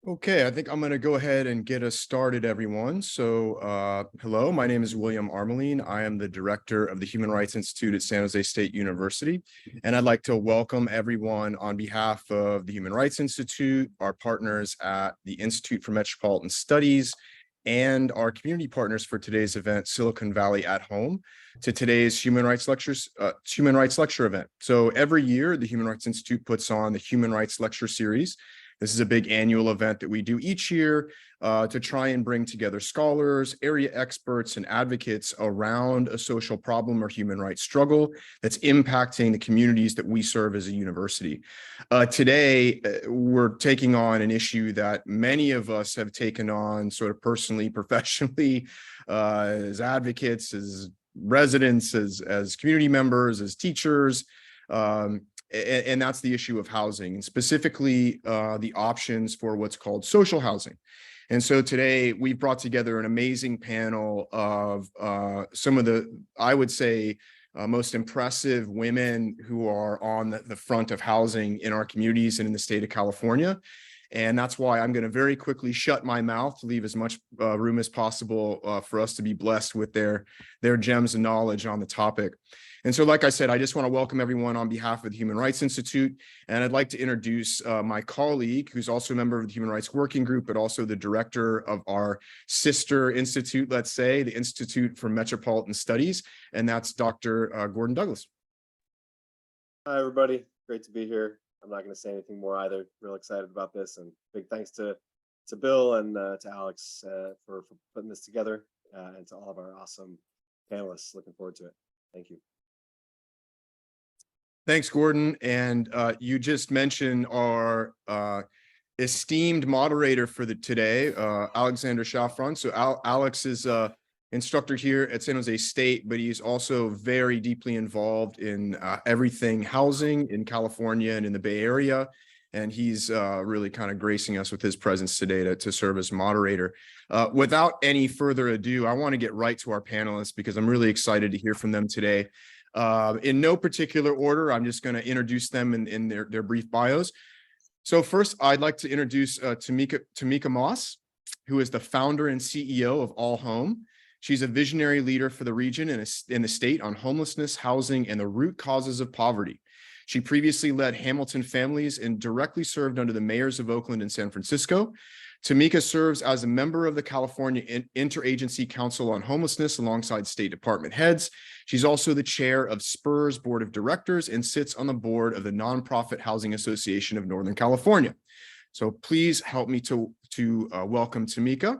Okay, I think I'm going to go ahead and get us started, everyone. Hello, my name is William Armeline. I am the director of the Human Rights Institute at San Jose State University, and I'd like to welcome everyone on behalf of the Human Rights Institute, our partners at the Institute for Metropolitan Studies, and our community partners for today's event, Silicon Valley at Home, to today's Human Rights Lecture event. So every year, the Human Rights Institute puts on the Human Rights Lecture Series. This is a big annual event that we do each year to try and bring together scholars, area experts, and advocates around a social problem or human rights struggle that's impacting the communities that we serve as a university. Today, we're taking on an issue that many of us have taken on sort of personally, professionally, as advocates, as residents, as community members, as teachers, and that's the issue of housing, and specifically the options for what's called social housing. And so today we've brought together an amazing panel of some of the, I would say, most impressive women who are on the front of housing in our communities and in the state of California. And that's why I'm going to very quickly shut my mouth to leave as much room as possible for us to be blessed with their gems and knowledge on the topic. And so, like I said, I just want to welcome everyone on behalf of the Human Rights Institute. And I'd like to introduce my colleague, who's also a member of the Human Rights Working Group, but also the director of our sister institute, let's say, the Institute for Metropolitan Studies. And that's Dr. Gordon Douglas. Hi, everybody. Great to be here. I'm not going to say anything more either. Real excited about this. And big thanks to Bill and to Alex for putting this together and to all of our awesome panelists. Looking forward to it. Thank you. Thanks, Gordon. And you just mentioned our esteemed moderator for today, Alexander Shafran. So Alex is an instructor here at San Jose State, but he's also very deeply involved in everything housing in California and in the Bay Area. And he's really kind of gracing us with his presence today to serve as moderator. Without any further ado, I want to get right to our panelists because I'm really excited to hear from them today. In no particular order, I'm just going to introduce them in their brief bios. So first, I'd like to introduce Tamika Moss, who is the founder and CEO of All Home. She's a visionary leader for the region and in the state on homelessness, housing, and the root causes of poverty. She previously led Hamilton Families and directly served under the mayors of Oakland and San Francisco. Tamika serves as a member of the California Interagency Council on Homelessness alongside state department heads. She's also the chair of SPUR's board of directors and sits on the board of the Nonprofit Housing Association of Northern California. So please help me to welcome Tamika.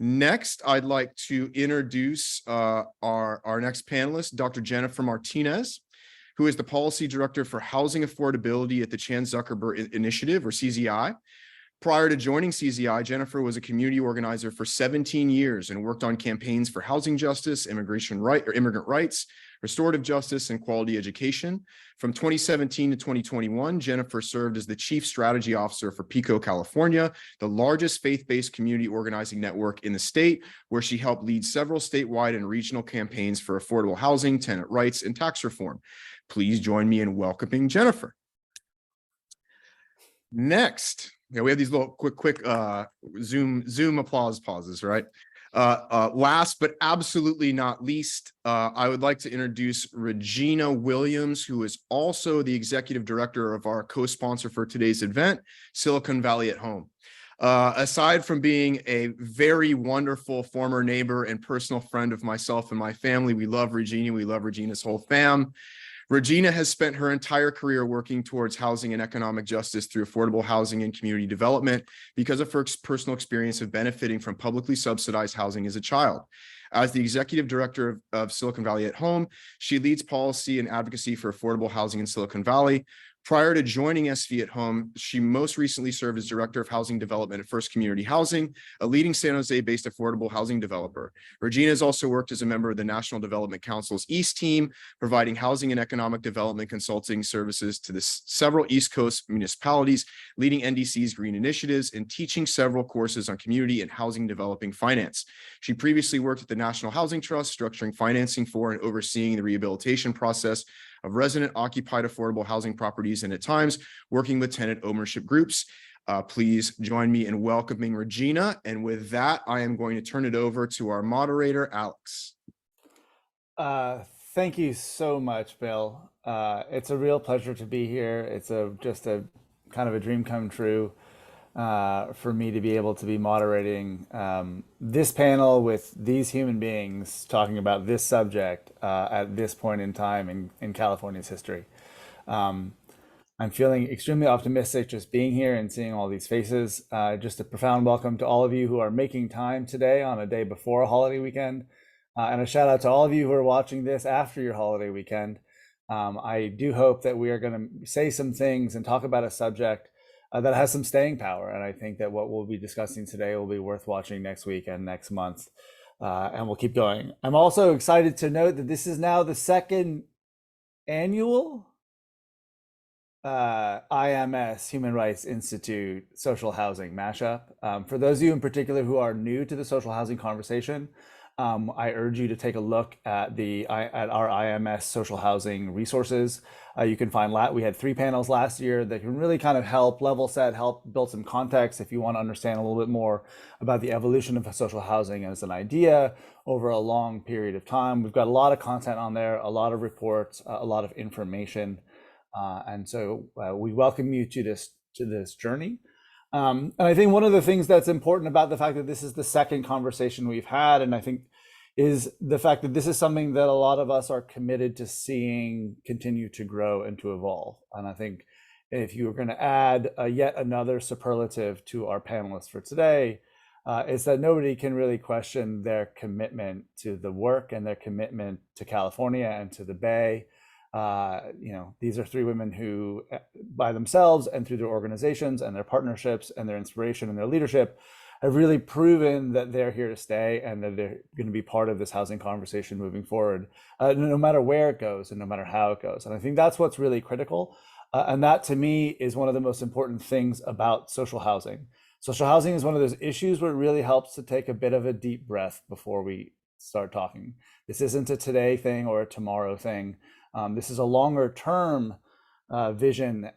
Next, I'd like to introduce our next panelist, Dr. Jennifer Martinez, who is the policy director for housing affordability at the Chan Zuckerberg Initiative, or CZI. Prior to joining CZI, Jennifer was a community organizer for 17 years and worked on campaigns for housing justice, immigrant rights, restorative justice, and quality education. From 2017 to 2021, Jennifer served as the chief strategy officer for Pico, California, the largest faith-based community organizing network in the state, where she helped lead several statewide and regional campaigns for affordable housing, tenant rights, and tax reform. Please join me in welcoming Jennifer. Next, we have these little quick Zoom applause pauses, right? Last but absolutely not least, I would like to introduce Regina Williams, who is also the executive director of our co-sponsor for today's event, Silicon Valley at Home. Aside from being a very wonderful former neighbor and personal friend of myself and my family, we love Regina. We love Regina's whole fam. Regina has spent her entire career working towards housing and economic justice through affordable housing and community development because of her personal experience of benefiting from publicly subsidized housing as a child. As the executive director of Silicon Valley at Home, she leads policy and advocacy for affordable housing in Silicon Valley. Prior to joining SV at Home, she most recently served as Director of Housing Development at First Community Housing, a leading San Jose-based affordable housing developer. Regina has also worked as a member of the National Development Council's East team, providing housing and economic development consulting services to the several East Coast municipalities, leading NDC's green initiatives, and teaching several courses on community and housing developing finance. She previously worked at the National Housing Trust, structuring financing for and overseeing the rehabilitation process of resident occupied affordable housing properties, and at times working with tenant ownership groups. Please join me in welcoming Regina. And with that, I am going to turn it over to our moderator, Alex. Thank you so much, Bill. It's a real pleasure to be here. It's just a kind of a dream come true for me to be able to be moderating this panel with these human beings talking about this subject at this point in time in California's history. I'm feeling extremely optimistic just being here and seeing all these faces. Just a profound welcome to all of you who are making time today on a day before a holiday weekend. And a shout out to all of you who are watching this after your holiday weekend. I do hope that we are going to say some things and talk about a subject that has some staying power. And I think that what we'll be discussing today will be worth watching next week and next month. And we'll keep going. I'm also excited to note that this is now the second annual IMS Human Rights Institute social housing mashup. For those of you in particular who are new to the social housing conversation, I urge you to take a look at our IMS social housing resources. You can find we had 3 panels last year that can really kind of help level set, help build some context if you want to understand a little bit more about the evolution of social housing as an idea over a long period of time. We've got a lot of content on there, a lot of reports, a lot of information. And so we welcome you to this journey. And I think one of the things that's important about the fact that this is the second conversation we've had, and I think is the fact that this is something that a lot of us are committed to seeing continue to grow and to evolve. And I think if you were going to add yet another superlative to our panelists for today, is that nobody can really question their commitment to the work and their commitment to California and to the Bay. These are 3 women who, by themselves and through their organizations and their partnerships and their inspiration and their leadership, have really proven that they're here to stay and that they're going to be part of this housing conversation moving forward, no matter where it goes and no matter how it goes. And I think that's what's really critical. And that, to me, is one of the most important things about social housing. Social housing is one of those issues where it really helps to take a bit of a deep breath before we start talking. This isn't a today thing or a tomorrow thing. This is a longer term vision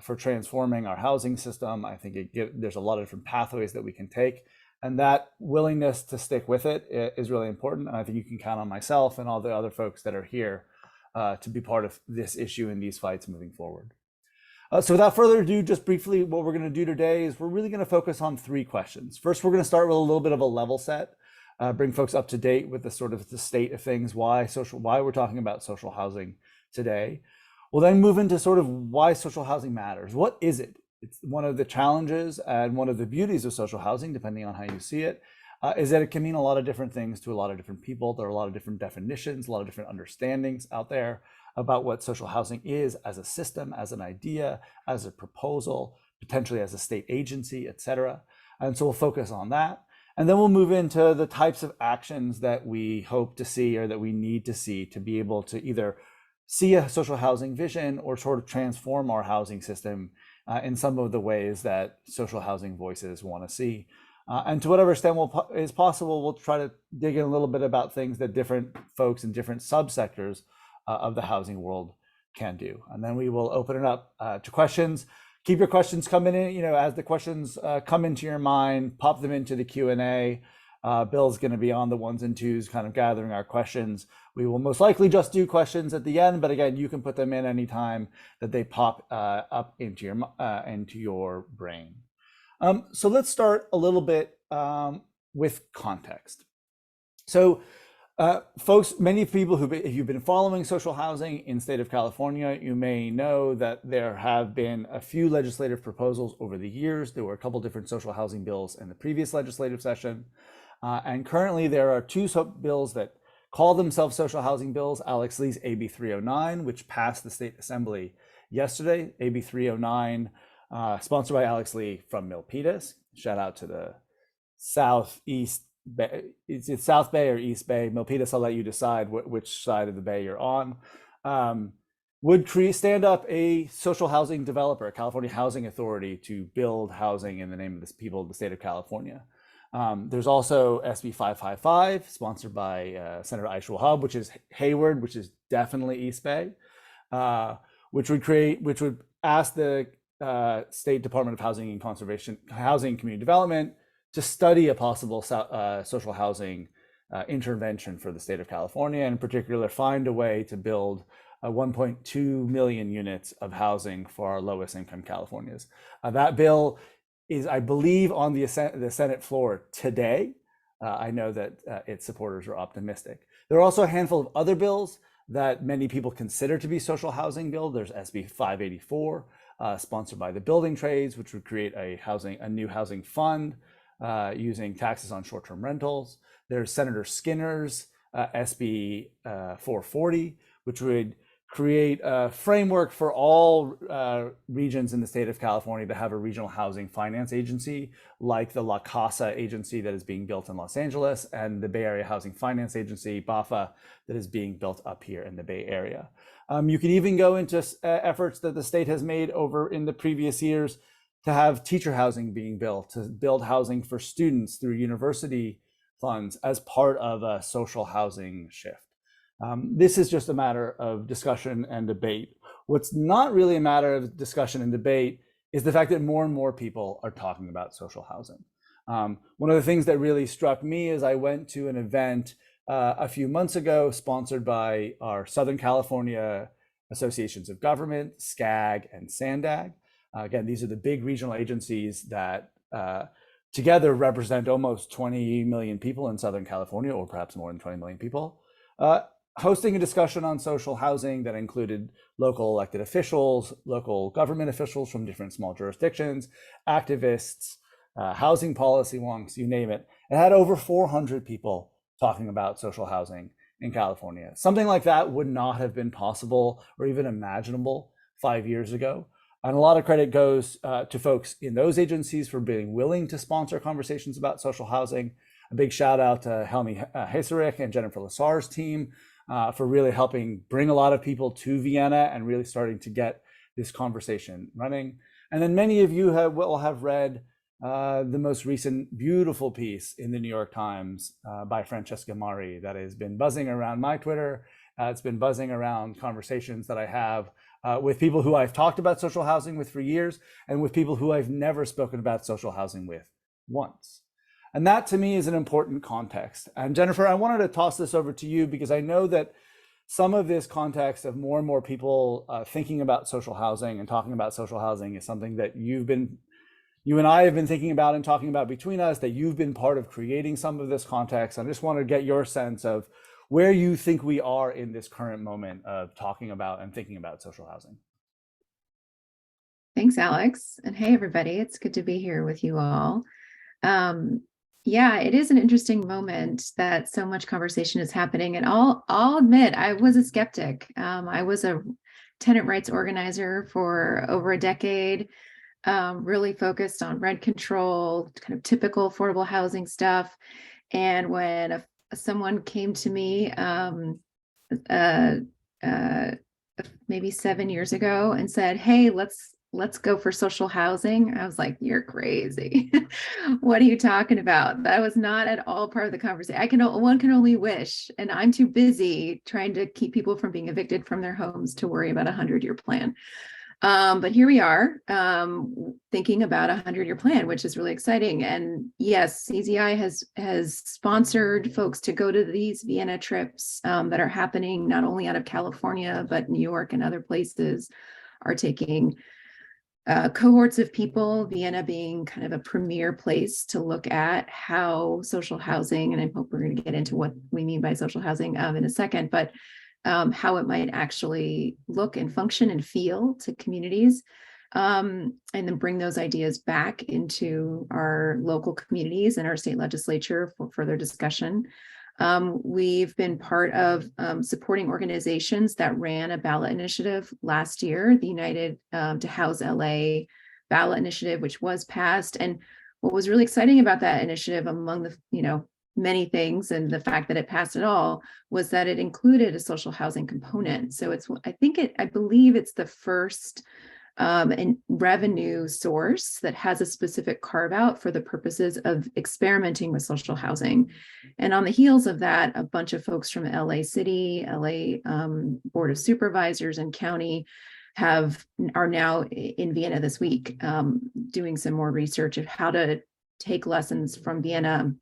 for transforming our housing system. I think there's a lot of different pathways that we can take, and that willingness to stick with it is really important. And I think you can count on myself and all the other folks that are here to be part of this issue and these fights moving forward. So without further ado, just briefly, what we're going to do today is we're really going to focus on 3 questions. First, we're going to start with a little bit of a level set. Bring folks up to date with the sort of the state of things, why we're talking about social housing today. We'll then move into sort of why social housing matters. What is it? It's one of the challenges and one of the beauties of social housing, depending on how you see it, is that it can mean a lot of different things to a lot of different people. There are a lot of different definitions, a lot of different understandings out there about what social housing is as a system, as an idea, as a proposal, potentially as a state agency, et cetera. And so we'll focus on that. And then we'll move into the types of actions that we hope to see or that we need to see to be able to either see a social housing vision or sort of transform our housing system in some of the ways that social housing voices want to see. And to whatever extent is possible, we'll try to dig in a little bit about things that different folks in different subsectors of the housing world can do. And then we will open it up to questions. Keep your questions coming in, as the questions come into your mind, pop them into the Q&A. Bill's going to be on the 1s and 2s, kind of gathering our questions. We will most likely just do questions at the end, but again, you can put them in anytime that they pop up into your brain. So let's start a little bit with context. So folks, many people if you've been following social housing in the state of California, you may know that there have been a few legislative proposals over the years. There were a couple different social housing bills in the previous legislative session. And currently there are 2 bills that call themselves social housing bills. Alex Lee's AB 309, which passed the state assembly yesterday. AB 309, sponsored by Alex Lee from Milpitas. Shout out to the Southeast Bay. It's South Bay or East Bay. Milpitas, I'll let you decide which side of the bay you're on. Would stand up a social housing developer, a California Housing Authority, to build housing in the name of the people of the state of California. There's also SB 555, sponsored by Senator Aisha Wahab, which is Hayward, which is definitely East Bay, which would ask the State Department of Housing and Conservation, Housing and Community Development to study a possible social housing intervention for the state of California, and in particular, find a way to build 1.2 million units of housing for our lowest income Californians. That bill is, I believe, on the Senate floor today. I know that its supporters are optimistic. There are also a handful of other bills that many people consider to be social housing bill. There's SB 584, sponsored by the building trades, which would create a new housing fund using taxes on short-term rentals. There's Senator Skinner's SB 440, which would create a framework for all regions in the state of California to have a regional housing finance agency, like the La Casa agency that is being built in Los Angeles and the Bay Area Housing Finance Agency, BAFA, that is being built up here in the Bay Area. You can even go into efforts that the state has made over in the previous years to have teacher housing being built, to build housing for students through university funds as part of a social housing shift. This is just a matter of discussion and debate. What's not really a matter of discussion and debate is the fact that more and more people are talking about social housing. One of the things that really struck me is I went to an event a few months ago sponsored by our Southern California Associations of Government, SCAG and SANDAG. Again, these are the big regional agencies that together represent almost 20 million people in Southern California, or perhaps more than 20 million people. Hosting a discussion on social housing that included local elected officials, local government officials from different small jurisdictions, activists, housing policy wonks, you name it. It had over 400 people talking about social housing in California. Something like that would not have been possible or even imaginable 5 years ago. And a lot of credit goes to folks in those agencies for being willing to sponsor conversations about social housing. A big shout out to Helmi Heserich and Jennifer Lasar's team for really helping bring a lot of people to Vienna and really starting to get this conversation running. And then many of you will have read the most recent beautiful piece in the New York Times by Francesca Mari that has been buzzing around my Twitter. It's been buzzing around conversations that I have with people who I've talked about social housing with for years and with people who I've never spoken about social housing with once. And that to me is an important context. And Jennifer, I wanted to toss this over to you because I know that some of this context of more and more people thinking about social housing and talking about social housing is something that you and I have been thinking about and talking about between us, that you've been part of creating some of this context. I just want to get your sense of where you think we are in this current moment of talking about and thinking about social housing. Thanks, Alex. And hey, everybody, it's good to be here with you all. Yeah, it is an interesting moment that so much conversation is happening. And I'll admit, I was a skeptic. I was a tenant rights organizer for over a decade, really focused on rent control, kind of typical affordable housing stuff. And when someone came to me maybe 7 years ago and said, "Hey, let's go for social housing," I was like, "You're crazy. What are you talking about?" That was not at all part of the conversation. One can only wish, and I'm too busy trying to keep people from being evicted from their homes to worry about a 100-year plan. But here we are, thinking about a 100-year plan, which is really exciting. And yes, CZI has sponsored folks to go to these Vienna trips that are happening not only out of California, but New York and other places are taking cohorts of people, Vienna being kind of a premier place to look at how social housing, and I hope we're going to get into what we mean by social housing in a second, but how it might actually look and function and feel to communities, and then bring those ideas back into our local communities and our state legislature for further discussion. We've been part of supporting organizations that ran a ballot initiative last year, the United to House LA ballot initiative, which was passed. And what was really exciting about that initiative, among the many things, and the fact that it passed at all, was that it included a social housing component. So I believe it's the first revenue source that has a specific carve out for the purposes of experimenting with social housing. And on the heels of that, a bunch of folks from LA City, LA Board of Supervisors and county are now in Vienna this week, doing some more research of how to take lessons from Vienna.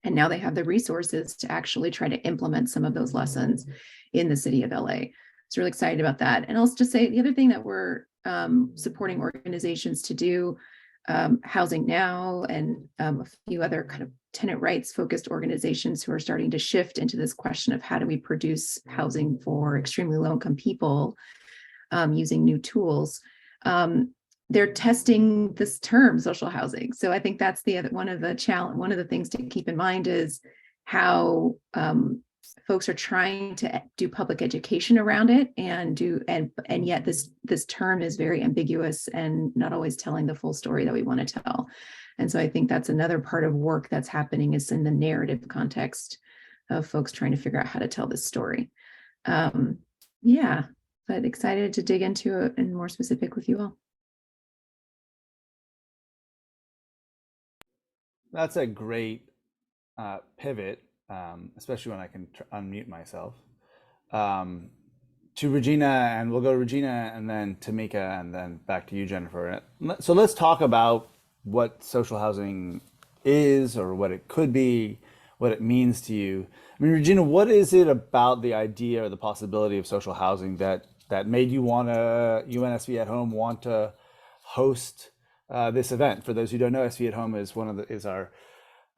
And now they have the resources to actually try to implement some of those lessons in the city of LA. So really excited about that. And I'll just say the other thing that we're supporting organizations to do, Housing Now and a few other kind of tenant rights focused organizations who are starting to shift into this question of how do we produce housing for extremely low income people using new tools. They're testing this term social housing. So I think that's the other one of the things to keep in mind is how folks are trying to do public education around it and yet this term is very ambiguous and not always telling the full story that we want to tell. And so I think that's another part of work that's happening is in the narrative context of folks trying to figure out how to tell this story. Yeah, but excited to dig into it and more specific with you all. That's a great pivot, especially when I can unmute myself. To Regina, and we'll go to Regina and then Tamika and then back to you, Jennifer. So let's talk about what social housing is or what it could be, what it means to you. I mean, Regina, what is it about the idea or the possibility of social housing that made you UNSV at Home want to host this event? For those who don't know, SV at Home is our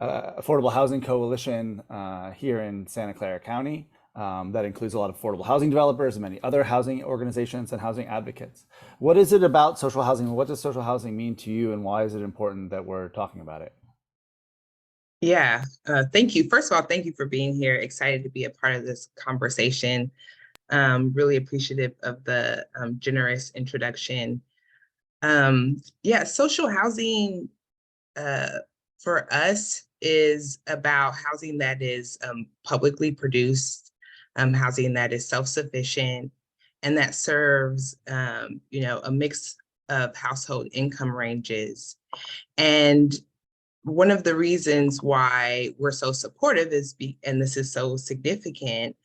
affordable housing coalition here in Santa Clara County that includes a lot of affordable housing developers and many other housing organizations and housing advocates. What is it about social housing? What does social housing mean to you, and why is it important that we're talking about it? Yeah, thank you. First of all, thank you for being here. Excited to be a part of this conversation. Really appreciative of the generous introduction. Yeah, social housing for us is about housing that is publicly produced, housing that is self-sufficient, and that serves a mix of household income ranges. And one of the reasons why we're so supportive and this is so significant,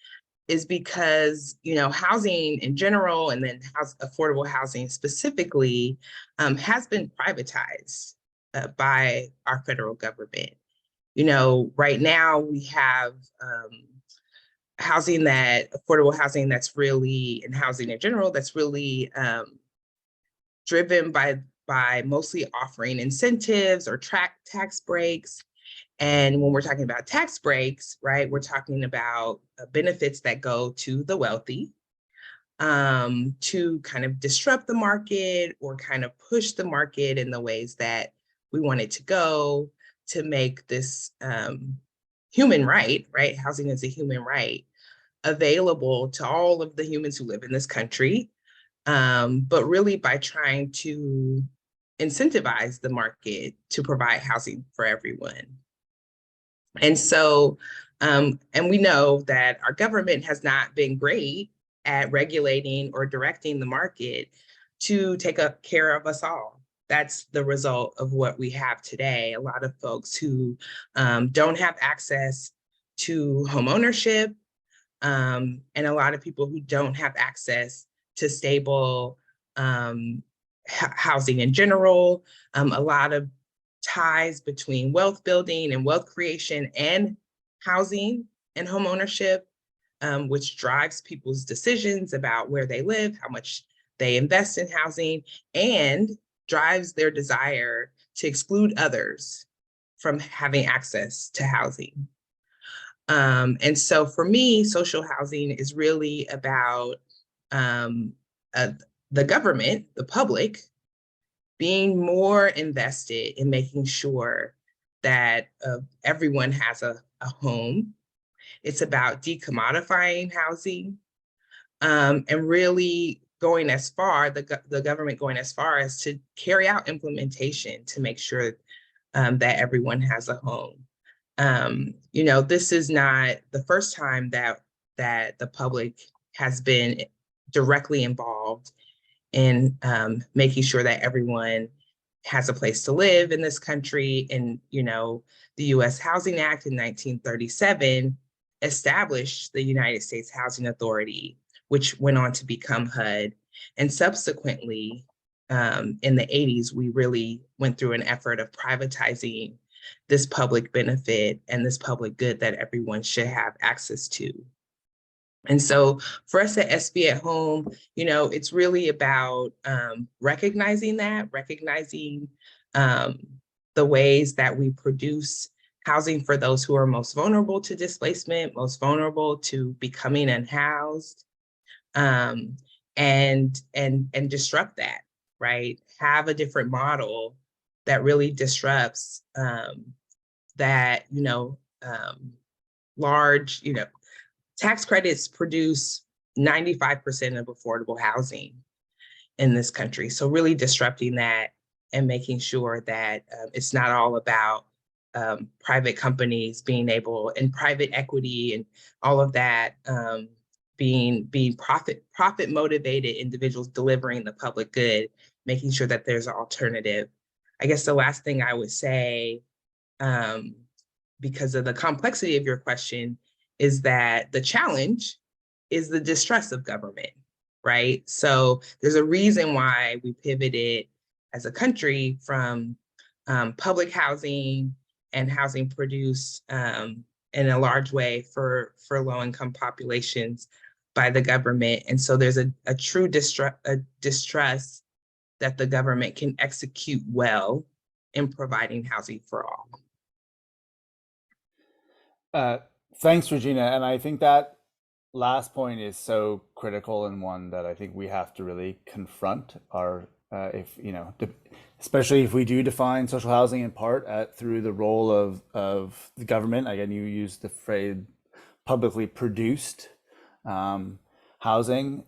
is because housing in general and then affordable housing specifically has been privatized by our federal government. Right now we have affordable housing that's really, and housing in general, that's really driven by mostly offering incentives or tax breaks. And when we're talking about tax breaks, right, we're talking about benefits that go to the wealthy to kind of disrupt the market or kind of push the market in the ways that we want it to go, to make this human right, housing is a human right, available to all of the humans who live in this country, but really by trying to incentivize the market to provide housing for everyone. And so, and we know that our government has not been great at regulating or directing the market to take care of us all. That's the result of what we have today. A lot of folks who don't have access to homeownership, and a lot of people who don't have access to stable housing in general, a lot of ties between wealth building and wealth creation and housing and homeownership, which drives people's decisions about where they live, how much they invest in housing, and drives their desire to exclude others from having access to housing. And so for me, social housing is really about the government, the public, being more invested in making sure that everyone has a home. It's about decommodifying housing, and really going as far, the government going as far as to carry out implementation to make sure that everyone has a home. This is not the first time that the public has been directly involved in making sure that everyone has a place to live in this country. And, the U.S. Housing Act in 1937 established the United States Housing Authority, which went on to become HUD. And subsequently, in the 80s, we really went through an effort of privatizing this public benefit and this public good that everyone should have access to. And so for us at SB at Home, you know, it's really about recognizing the ways that we produce housing for those who are most vulnerable to displacement, most vulnerable to becoming unhoused, and disrupt that, right? Have a different model that really disrupts that, large, tax credits produce 95% of affordable housing in this country. So really disrupting that and making sure that it's not all about private companies being able, and private equity and all of that, being profit motivated individuals delivering the public good, making sure that there's an alternative. I guess the last thing I would say, because of the complexity of your question, is that the challenge is the distrust of government, right? So there's a reason why we pivoted as a country from public housing and housing produced in a large way for low-income populations by the government. And so there's a true distrust that the government can execute well in providing housing for all. Thanks, Regina. And I think that last point is so critical, and one that I think we have to really confront our, especially if we do define social housing in part through the role of the government. Again, you used the phrase publicly produced housing.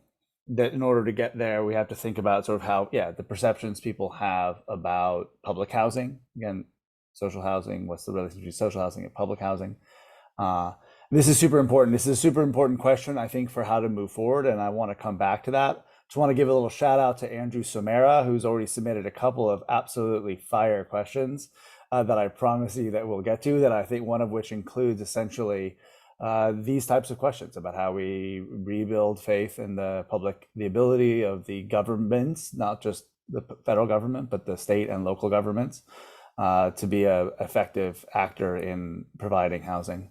That in order to get there, we have to think about sort of how, the perceptions people have about public housing. Again, social housing, what's the relationship between social housing and public housing? This is super important. This is a super important question, I think, for how to move forward, and I want to come back to that. Just want to give a little shout out to Andrew Somera, who's already submitted a couple of absolutely fire questions that I promise you that we'll get to, that I think one of which includes essentially these types of questions about how we rebuild faith in the public, the ability of the governments, not just the federal government, but the state and local governments, to be an effective actor in providing housing.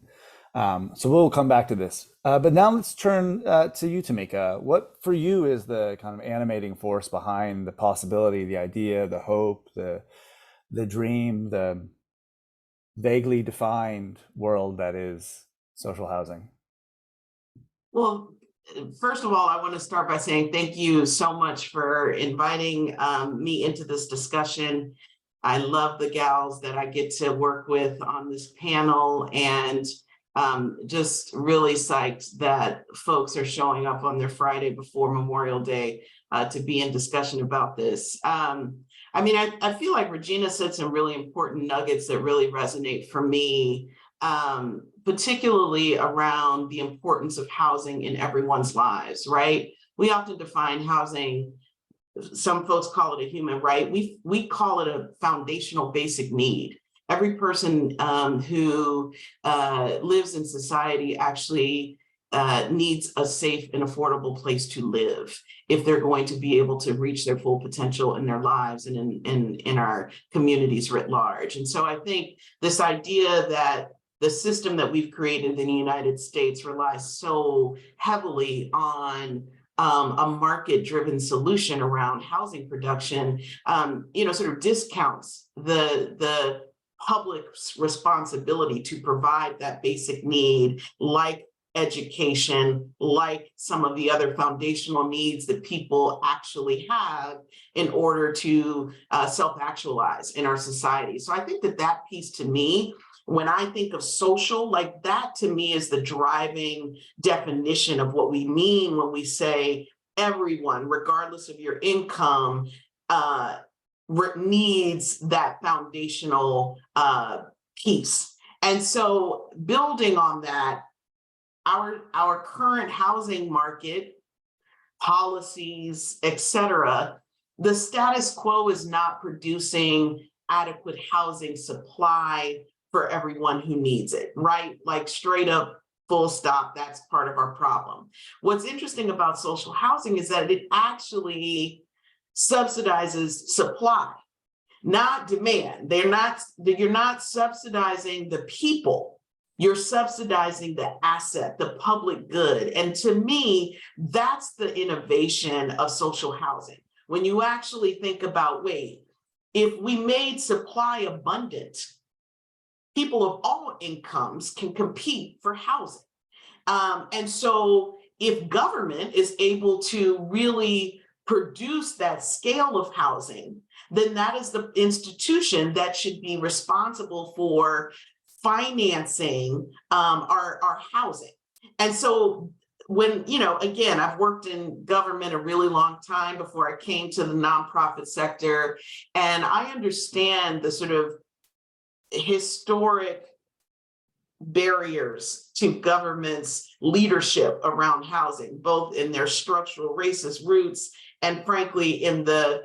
So we'll come back to this. But now let's turn to you, Tamika. What for you is the kind of animating force behind the possibility, the idea, the hope, the dream, the vaguely defined world that is social housing? Well, first of all, I want to start by saying thank you so much for inviting me into this discussion. I love the gals that I get to work with on this panel, and just really psyched that folks are showing up on their Friday before Memorial Day to be in discussion about this. I feel like Regina said some really important nuggets that really resonate for me, particularly around the importance of housing in everyone's lives, right? We often define housing, some folks call it a human right. We call it a foundational basic need. Every person who lives in society actually needs a safe and affordable place to live if they're going to be able to reach their full potential in their lives and in our communities writ large. And so I think this idea that the system that we've created in the United States relies so heavily on a market-driven solution around housing production, sort of discounts the public's responsibility to provide that basic need, like education, like some of the other foundational needs that people actually have in order to self-actualize in our society. So I think that piece, to me, when I think of social, like that to me is the driving definition of what we mean when we say everyone, regardless of your income, needs that foundational piece. And so building on that, our current housing market, policies, et cetera, the status quo is not producing adequate housing supply for everyone who needs it, right? Like straight up full stop. That's part of our problem. What's interesting about social housing is that it actually subsidizes supply, not demand. You're not subsidizing the people. You're subsidizing the asset, the public good. And to me, that's the innovation of social housing. When you actually think about, wait, if we made supply abundant, people of all incomes can compete for housing. And so if government is able to really produce that scale of housing, then that is the institution that should be responsible for financing our housing. And so when, again, I've worked in government a really long time before I came to the nonprofit sector, and I understand the sort of historic barriers to government's leadership around housing, both in their structural racist roots and frankly in the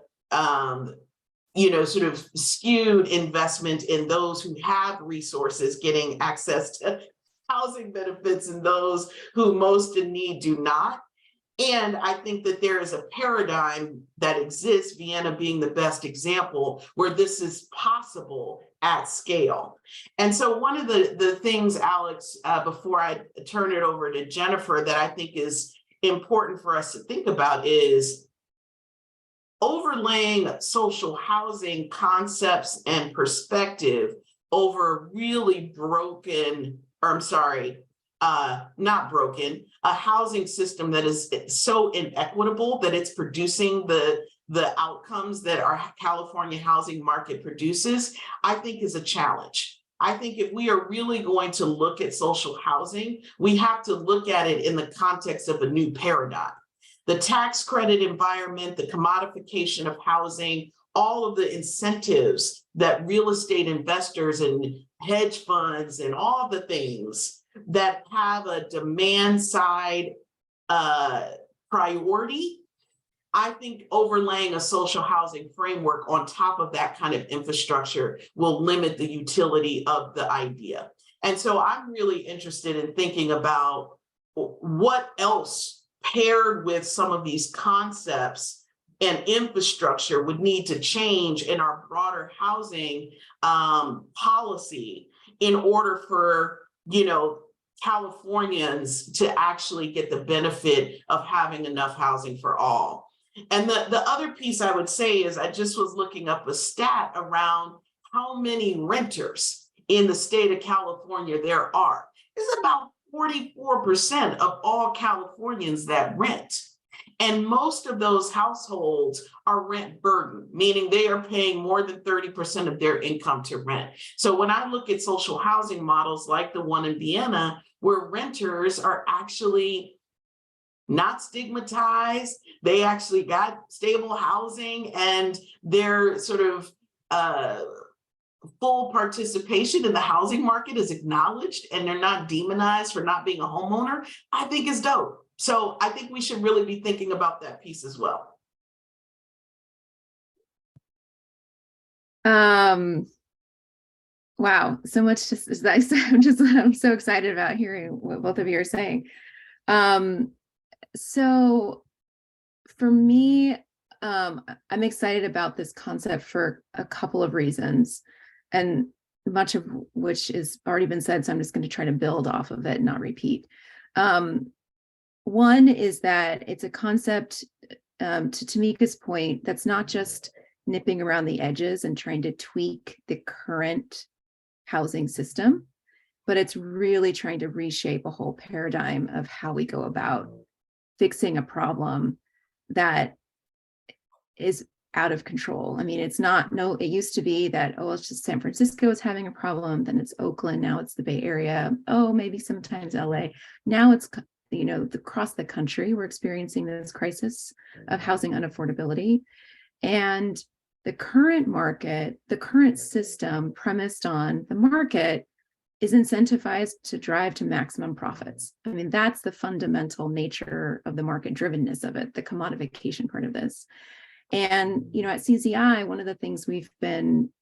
sort of skewed investment in those who have resources getting access to housing benefits and those who most in need do not. And I think that there is a paradigm that exists, Vienna being the best example, where this is possible at scale. And so one of the things, Alex, before I turn it over to Jennifer, that I think is important for us to think about is overlaying social housing concepts and perspective over really broken, or I'm sorry, not broken, a housing system that is so inequitable that it's producing the outcomes that our California housing market produces, I think is a challenge. I think if we are really going to look at social housing, we have to look at it in the context of a new paradigm. The tax credit environment, the commodification of housing, all of the incentives that real estate investors and hedge funds and all of the things that have a demand side priority, I think overlaying a social housing framework on top of that kind of infrastructure will limit the utility of the idea. And so I'm really interested in thinking about what else paired with some of these concepts and infrastructure would need to change in our broader housing policy in order for, Californians to actually get the benefit of having enough housing for all. And the other piece I would say is I just was looking up a stat around how many renters in the state of California there are. It's about 44% of all Californians that rent. And most of those households are rent burdened, meaning they are paying more than 30% of their income to rent. So when I look at social housing models like the one in Vienna, where renters are actually not stigmatized, they actually got stable housing and their sort of full participation in the housing market is acknowledged and they're not demonized for not being a homeowner, I think is dope. So I think we should really be thinking about that piece as well. Wow, so much I'm so excited about hearing what both of you are saying. So for me, I'm excited about this concept for a couple of reasons, and much of which has already been said, so I'm just going to try to build off of it and not repeat. One is that it's a concept, to Tamika's point, that's not just nipping around the edges and trying to tweak the current housing system, but it's really trying to reshape a whole paradigm of how we go about fixing a problem that is out of control. I mean, it's not, it used to be that, oh, it's just San Francisco is having a problem, then it's Oakland, now it's the Bay Area, oh, maybe sometimes LA. Now it's, across the country, we're experiencing this crisis of housing unaffordability. And the current market, the current system premised on the market is incentivized to drive to maximum profits. I mean, that's the fundamental nature of the market drivenness of it, the commodification part of this. And, at CZI, one of the things one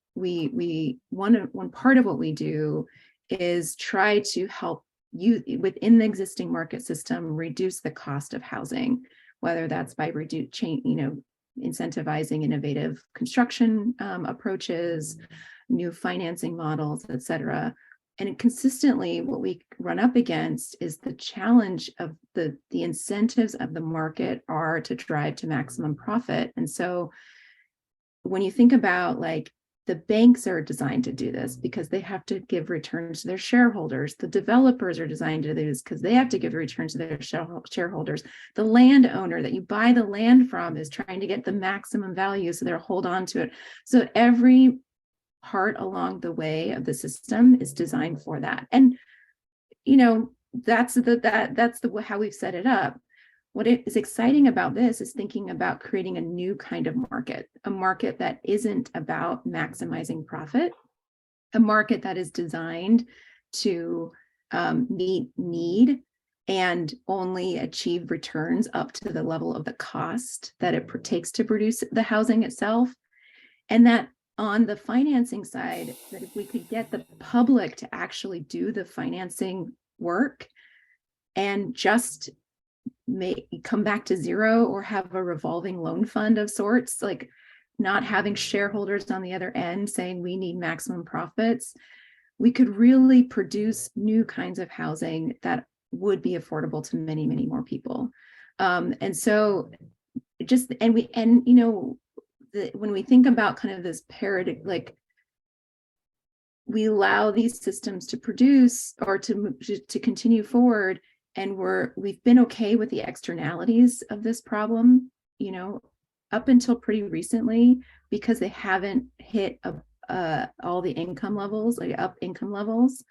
part of what we do is try to help within the existing market system, reduce the cost of housing, whether that's by incentivizing innovative construction approaches, new financing models, et cetera. And consistently, what we run up against is the challenge of the incentives of the market are to drive to maximum profit. And so when you think about, like, the banks are designed to do this because they have to give returns to their shareholders. The developers are designed to do this because they have to give returns to their shareholders. The landowner that you buy the land from is trying to get the maximum value, so they'll hold on to it. So every part along the way of the system is designed for that. And that's how we've set it up. What is exciting about this is thinking about creating a new kind of market, a market that isn't about maximizing profit, a market that is designed to meet need and only achieve returns up to the level of the cost that it takes to produce the housing itself. And that on the financing side, that if we could get the public to actually do the financing work and just come back to zero, or have a revolving loan fund of sorts, like not having shareholders on the other end saying we need maximum profits, we could really produce new kinds of housing that would be affordable to many, many more people. And so when we think about kind of this paradigm, like, we allow these systems to produce or to continue forward, and we've been okay with the externalities of this problem, up until pretty recently, because they haven't hit all the income levels, like up income levels.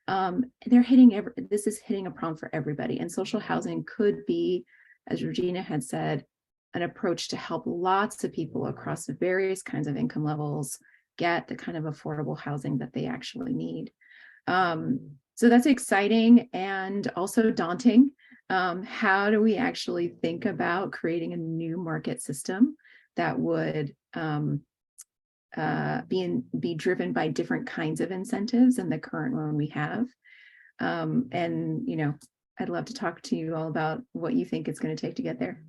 This is hitting a problem for everybody, and social housing could be, as Regina had said, an approach to help lots of people across various kinds of income levels get the kind of affordable housing that they actually need. So that's exciting and also daunting. How do we actually think about creating a new market system that would be driven by different kinds of incentives than the current one we have? I'd love to talk to you all about what you think it's going to take to get there.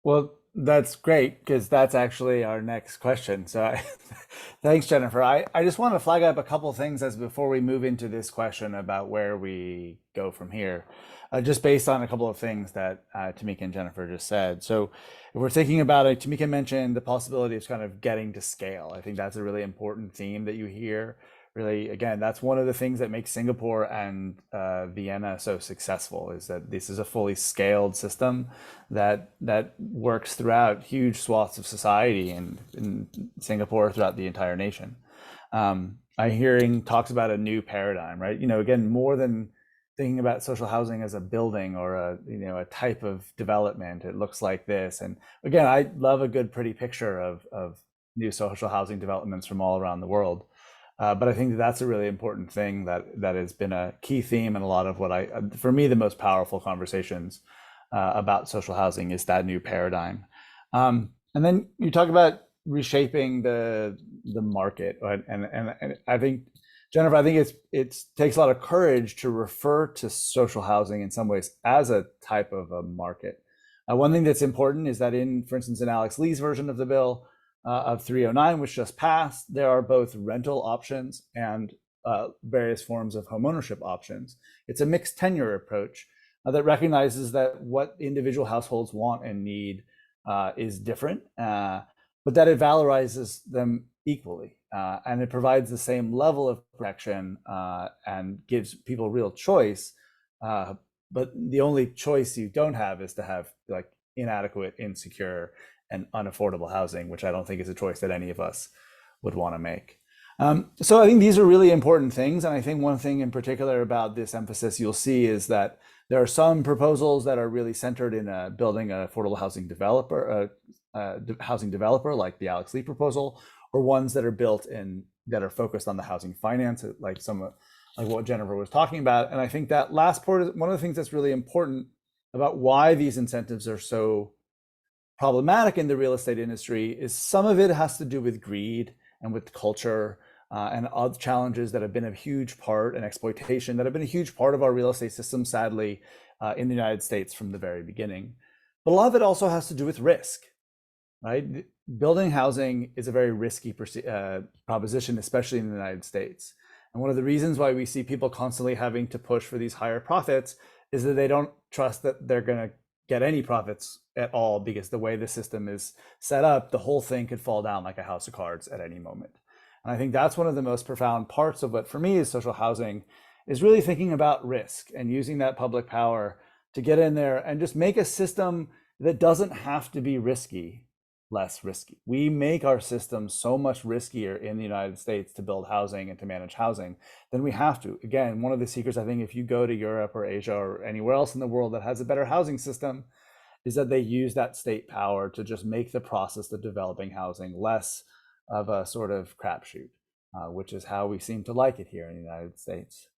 Well, that's great, because that's actually our next question. So thanks, Jennifer. I just want to flag up a couple of things before we move into this question about where we go from here, just based on a couple of things that Tamika and Jennifer just said. So if we're thinking about it, Tamika mentioned the possibility of kind of getting to scale. I think that's a really important theme that you hear. Really, again, that's one of the things that makes Singapore and Vienna so successful, is that this is a fully scaled system that works throughout huge swaths of society and in Singapore, throughout the entire nation. I'm hearing talks about a new paradigm, right? Again, more than thinking about social housing as a building or a type of development, it looks like this. And again, I love a good, pretty picture of new social housing developments from all around the world. But I think that's a really important thing that has been a key theme in a lot of for me, the most powerful conversations about social housing is that new paradigm. And then you talk about reshaping the market, right? And I think, Jennifer, it takes a lot of courage to refer to social housing in some ways as a type of a market. One thing that's important is that for instance, in Alex Lee's version of the bill, of 309, which just passed, there are both rental options and various forms of homeownership options. It's a mixed tenure approach that recognizes that what individual households want and need is different, but that it valorizes them equally. And it provides the same level of protection and gives people real choice. But the only choice you don't have is to have like inadequate, insecure, and unaffordable housing, which I don't think is a choice that any of us would want to make. So I think these are really important things. And I think one thing in particular about this emphasis you'll see is that there are some proposals that are really centered in building an affordable housing developer, like the Alex Lee proposal, or ones that are built that are focused on the housing finance, like what Jennifer was talking about. And I think that last part is one of the things that's really important about why these incentives are so problematic in the real estate industry. Is some of it has to do with greed and with culture, and other challenges that have been a huge part, and exploitation that have been a huge part of our real estate system, sadly, in the United States from the very beginning. But a lot of it also has to do with risk, right? Building housing is a very risky proposition, especially in the United States. And one of the reasons why we see people constantly having to push for these higher profits is that they don't trust that they're going to get any profits at all, because the way the system is set up, the whole thing could fall down like a house of cards at any moment. And I think that's one of the most profound parts of what for me is social housing, is really thinking about risk and using that public power to get in there and just make a system that doesn't have to be risky less risky. We make our system so much riskier in the United States to build housing and to manage housing than we have to. Again, one of the secrets, I think, if you go to Europe or Asia or anywhere else in the world that has a better housing system, is that they use that state power to just make the process of developing housing less of a sort of crapshoot, which is how we seem to like it here in the United States.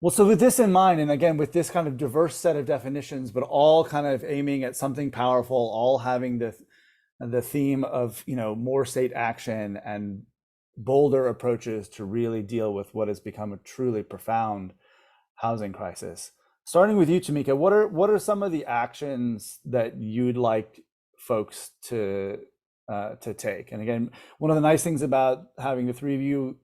Well, so with this in mind, and again, with this kind of diverse set of definitions, but all kind of aiming at something powerful, all having the theme of, you know, more state action and bolder approaches to really deal with what has become a truly profound housing crisis. Starting with you, Tamika, what are some of the actions that you'd like folks to take? And again, one of the nice things about having the three of you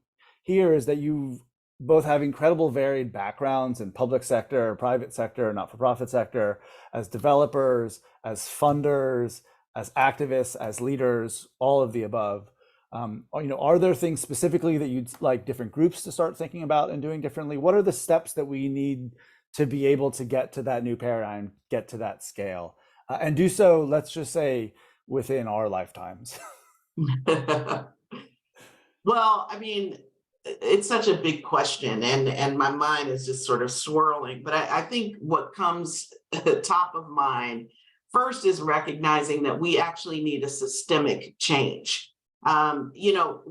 here is that you both have incredible varied backgrounds in public sector, private sector, not-for-profit sector, as developers, as funders, as activists, as leaders, all of the above. You know, are there things specifically that you'd like different groups to start thinking about and doing differently? What are the steps that we need to be able to get to that new paradigm, get to that scale, and do so, let's just say, within our lifetimes? Well, I mean, it's such a big question, and my mind is just sort of swirling. But I think what comes top of mind first is recognizing that we actually need a systemic change. You know,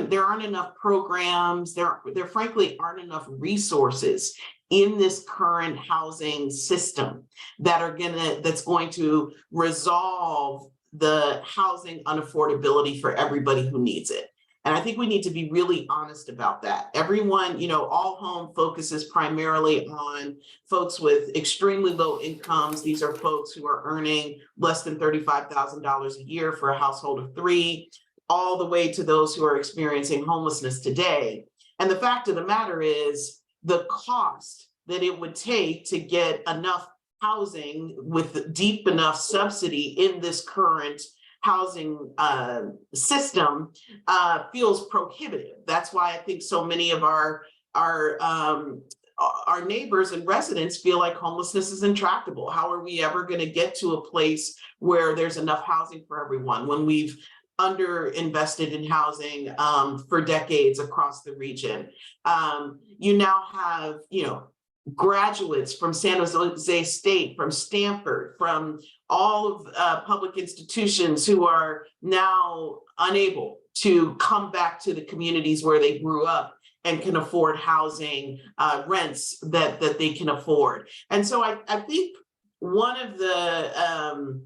there aren't enough programs, there frankly aren't enough resources in this current housing system that's going to resolve the housing unaffordability for everybody who needs it. And I think we need to be really honest about that. Everyone, you know, All Home focuses primarily on folks with extremely low incomes. These are folks who are earning less than $35,000 a year for a household of three, all the way to those who are experiencing homelessness today. And the fact of the matter is, the cost that it would take to get enough housing with deep enough subsidy in this current housing system feels prohibitive. That's why I think so many of our neighbors and residents feel like homelessness is intractable. How are we ever going to get to a place where there's enough housing for everyone when we've underinvested in housing for decades across the region? You now have, you know, graduates from San Jose State, from Stanford, from all of public institutions who are now unable to come back to the communities where they grew up and can afford housing, rents that they can afford. And so I think one of the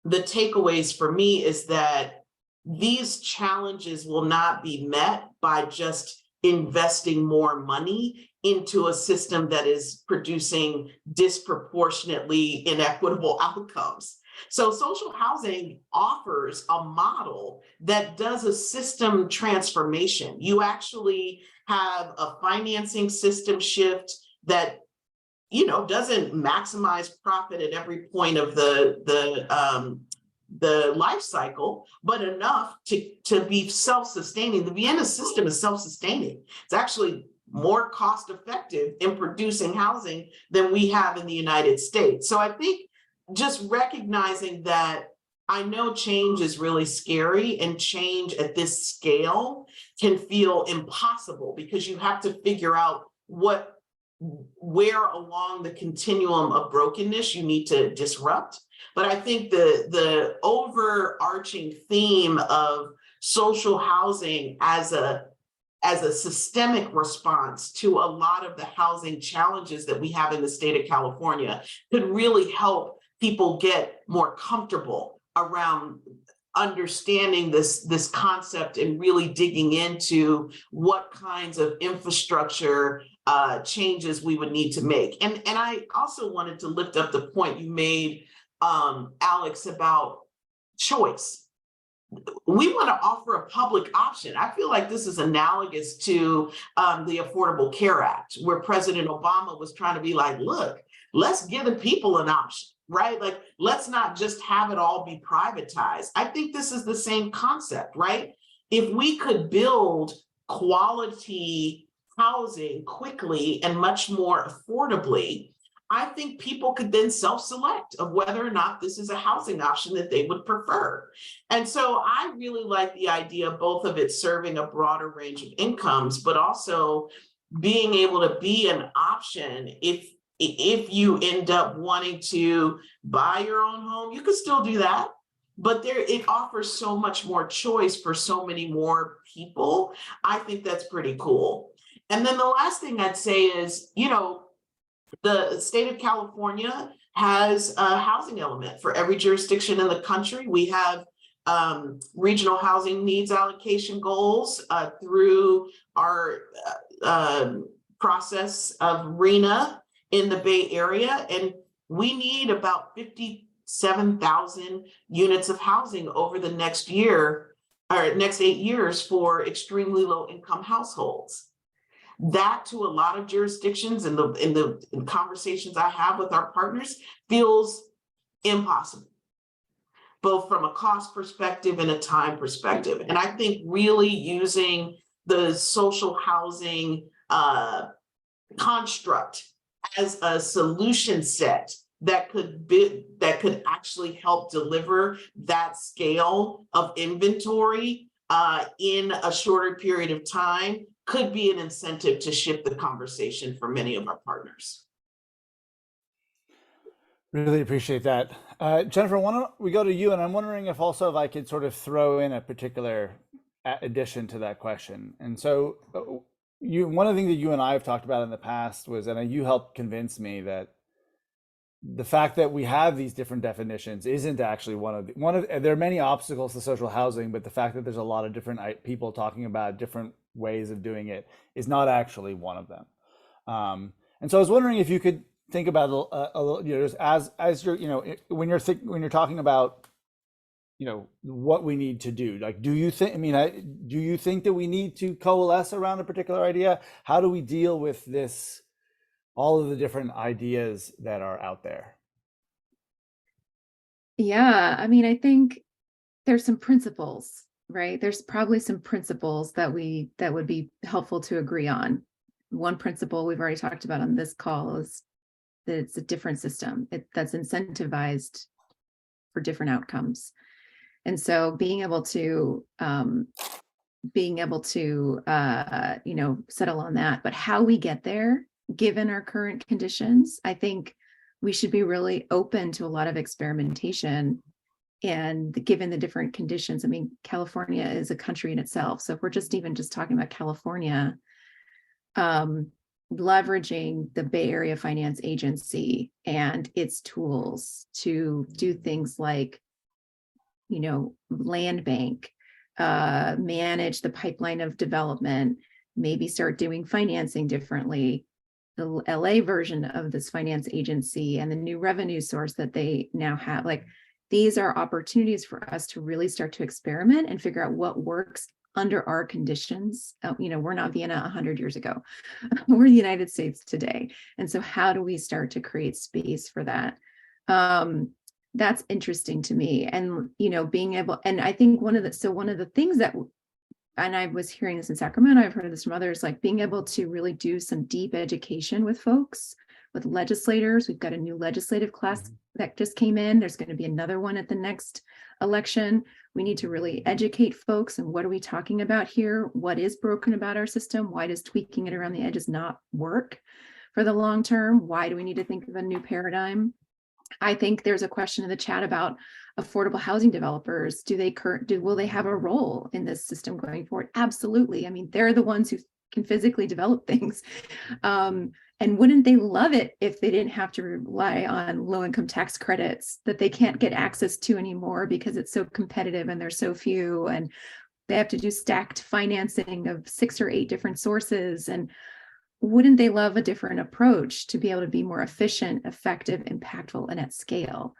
takeaways for me is that these challenges will not be met by just investing more money into a system that is producing disproportionately inequitable outcomes. So social housing offers a model that does a system transformation. You actually have a financing system shift that, you know, doesn't maximize profit at every point of the life cycle, but enough to be self-sustaining. The Vienna system is self-sustaining. It's actually more cost effective in producing housing than we have in the United States. So I think just recognizing that, I know change is really scary, and change at this scale can feel impossible because you have to figure out where along the continuum of brokenness you need to disrupt. But I think the overarching theme of social housing as a systemic response to a lot of the housing challenges that we have in the state of California could really help people get more comfortable around understanding this concept and really digging into what kinds of infrastructure changes we would need to make. And I also wanted to lift up the point you made, Alex, about choice. We want to offer a public option. I feel like this is analogous to the Affordable Care Act, where President Obama was trying to be like, look, let's give the people an option, right? Like, let's not just have it all be privatized. I think this is the same concept, right? If we could build quality housing quickly and much more affordably, I think people could then self-select of whether or not this is a housing option that they would prefer. And so I really like the idea both of it serving a broader range of incomes, but also being able to be an option if you end up wanting to buy your own home. You could still do that, but it offers so much more choice for so many more people. I think that's pretty cool. And then the last thing I'd say is, the state of California has a housing element for every jurisdiction in the country. We have regional housing needs allocation goals through our process of RENA in the Bay Area. And we need about 57,000 units of housing over the next year or next 8 years for extremely low income households. That, to a lot of jurisdictions in the conversations I have with our partners, feels impossible, both from a cost perspective and a time perspective. And I think really using the social housing construct as a solution set that could actually help deliver that scale of inventory in a shorter period of time could be an incentive to shift the conversation for many of our partners. Really appreciate that. Jennifer, why don't we go to you? And I'm wondering if I could sort of throw in a particular addition to that question. And so one of the things that you and I have talked about in the past was, and you helped convince me that the fact that we have these different definitions isn't actually there are many obstacles to social housing, but the fact that there's a lot of different people talking about different ways of doing it is not actually one of them. And so I was wondering if you could think about a little, just as you're, when you're talking about, what we need to do. Like, do you think that we need to coalesce around a particular idea? How do we deal with this? All of the different ideas that are out there. Yeah, I think there's some principles, right? There's probably some principles that would be helpful to agree on. One principle we've already talked about on this call is that it's a different system that's incentivized for different outcomes. And so being able to settle on that, but how we get there, given our current conditions, I think we should be really open to a lot of experimentation. And given the different conditions, California is a country in itself. So if we're just talking about California, leveraging the Bay Area Finance Agency and its tools to do things like, land bank, manage the pipeline of development, maybe start doing financing differently. The LA version of this finance agency and the new revenue source that they now have, these are opportunities for us to really start to experiment and figure out what works under our conditions. We're not Vienna 100 years ago. We're the United States today. And so how do we start to create space for that? That's interesting to me. And, being able, and I think one of the things that, and I was hearing this in Sacramento, I've heard this from others, like being able to really do some deep education with folks, with legislators. We've got a new legislative class that just came in. There's going to be another one at the next election. We need to really educate folks. And what are we talking about here? What is broken about our system? Why does tweaking it around the edges not work for the long term? Why do we need to think of a new paradigm? I think there's a question in the chat about affordable housing developers. Will they have a role in this system going forward? Absolutely. They're the ones who can physically develop things. And And wouldn't they love it if they didn't have to rely on low income tax credits that they can't get access to anymore because it's so competitive and there's so few, and they have to do stacked financing of 6 or 8 different sources? And wouldn't they love a different approach to be able to be more efficient, effective, impactful, and at scale?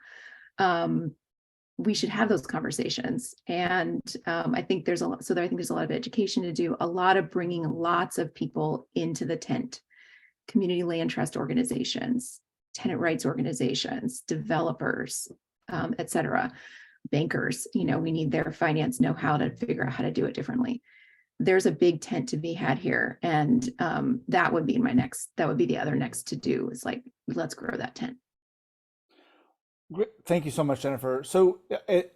We should have those conversations. And I think there's a lot, so I think there's a lot of education to do, a lot of bringing lots of people into the tent: community land trust organizations, tenant rights organizations, developers, et cetera, bankers. You know, we need their finance know-how to figure out how to do it differently. There's a big tent to be had here. And that would be the other next to do, is like, let's grow that tent. Great. Thank you so much, Jennifer. So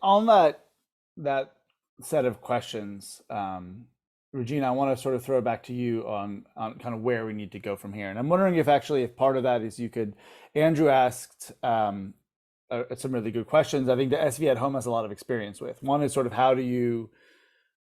on that set of questions, Regina, I want to sort of throw it back to you on kind of where we need to go from here. And I'm wondering if part of that is Andrew asked some really good questions. I think the SV at Home has a lot of experience with. One is sort of, how do you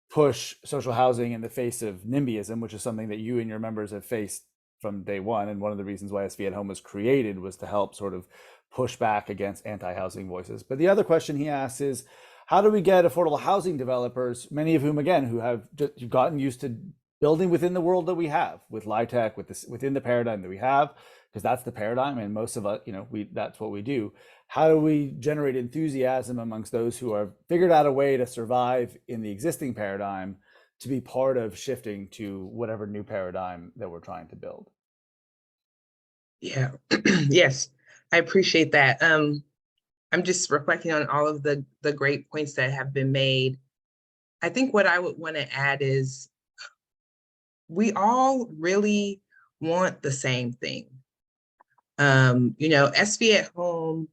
push social housing in the face of NIMBYism, which is something that you and your members have faced from day one. And one of the reasons why SV at Home was created was to help sort of push back against anti-housing voices. But the other question he asks is, how do we get affordable housing developers, many of whom, again, who have just gotten used to building within the world that we have, with LIHTC, within the paradigm that we have, because that's the paradigm, and most of us, that's what we do. How do we generate enthusiasm amongst those who have figured out a way to survive in the existing paradigm to be part of shifting to whatever new paradigm that we're trying to build? Yeah, yes, I appreciate that. I'm just reflecting on all of the great points that have been made. I think what I would want to add is, we all really want the same thing. SV at Home,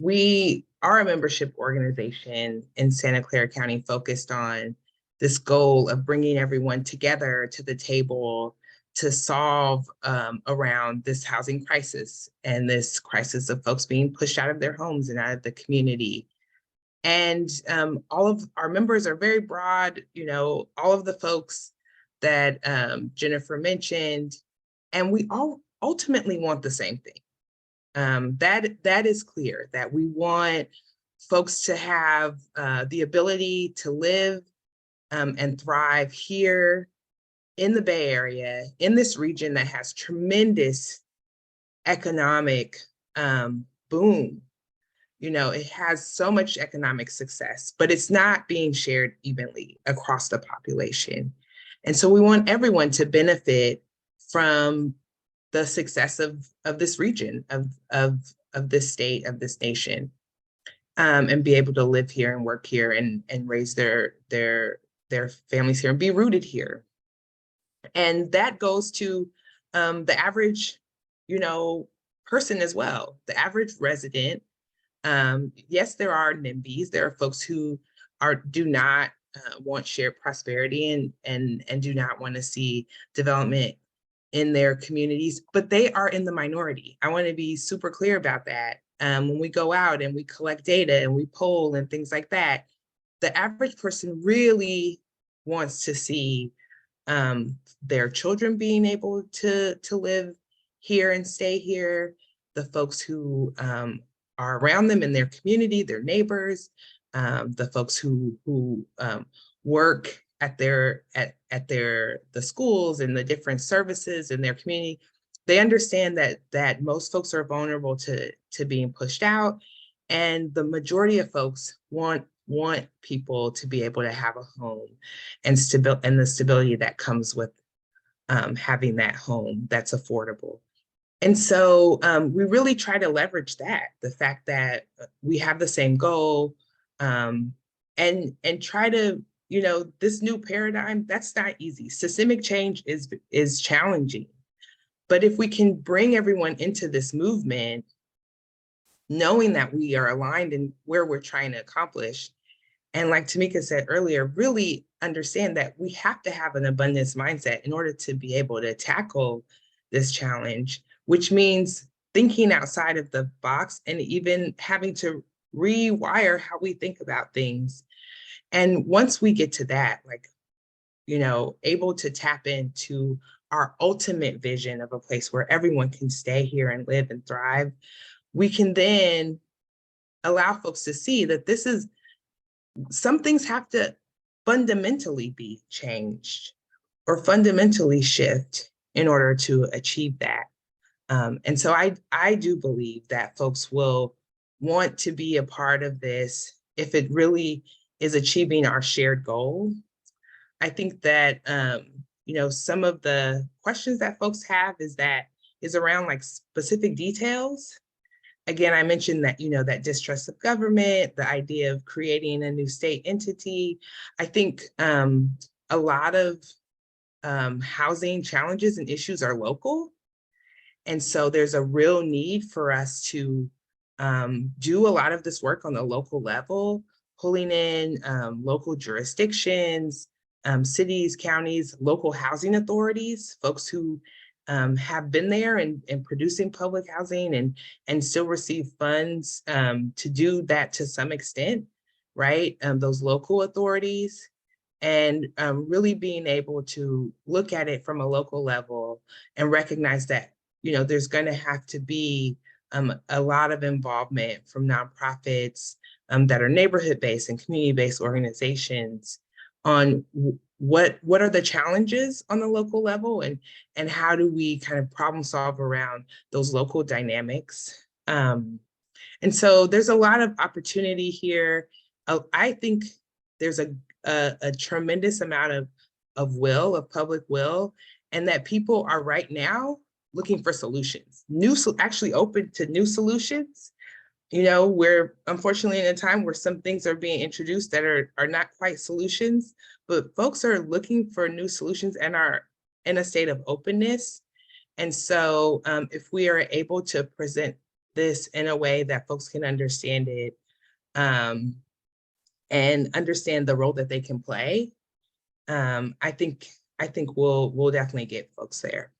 we are a membership organization in Santa Clara County focused on this goal of bringing everyone together to the table to solve around this housing crisis and this crisis of folks being pushed out of their homes and out of the community. And all of our members are very broad, all of the folks that Jennifer mentioned, and we all ultimately want the same thing. That is clear, that we want folks to have the ability to live and thrive here in the Bay Area, in this region that has tremendous economic boom. It has so much economic success, but it's not being shared evenly across the population. And so we want everyone to benefit from the success of this region, of this state, of this nation, and be able to live here and work here and raise their families here and be rooted here. And that goes to the average, person as well, the average resident. Yes, there are NIMBYs. There are folks who do not want shared prosperity and do not want to see development in their communities, but they are in the minority. I want to be super clear about that. When we go out and we collect data and we poll and things like that, the average person really wants to see their children being able to live here and stay here, the folks who are around them in their community, their neighbors, the folks who work at the schools and the different services in their community. They understand that most folks are vulnerable to being pushed out, and the majority of folks want people to be able to have a home and the stability that comes with having that home that's affordable. And so we really try to leverage that, the fact that we have the same goal, and try to, this new paradigm, that's not easy. Systemic change is challenging. But if we can bring everyone into this movement, knowing that we are aligned in where we're trying to accomplish, and like Tamika said earlier, really understand that we have to have an abundance mindset in order to be able to tackle this challenge, which means thinking outside of the box and even having to rewire how we think about things. And once we get to that, able to tap into our ultimate vision of a place where everyone can stay here and live and thrive, we can then allow folks to see that some things have to fundamentally be changed or fundamentally shift in order to achieve that. And so I do believe that folks will want to be a part of this if it really is achieving our shared goal. I think that, some of the questions that folks have is around like specific details. Again, I mentioned that, that distrust of government, the idea of creating a new state entity. I think a lot of housing challenges and issues are local. And so there's a real need for us to do a lot of this work on the local level, pulling in local jurisdictions, cities, counties, local housing authorities, folks who have been there and producing public housing and still receive funds to do that to some extent, right? Those local authorities, and really being able to look at it from a local level and recognize that, there's going to have to be a lot of involvement from nonprofits that are neighborhood-based and community-based organizations on what are the challenges on the local level and how do we kind of problem solve around those local dynamics. And so there's a lot of opportunity here. I think there's a tremendous amount of public will, and that people are right now looking for solutions, actually open to new solutions. We're unfortunately in a time where some things are being introduced that are not quite solutions, but folks are looking for new solutions and are in a state of openness. And so if we are able to present this in a way that folks can understand it and understand the role that they can play, I think we'll definitely get folks there.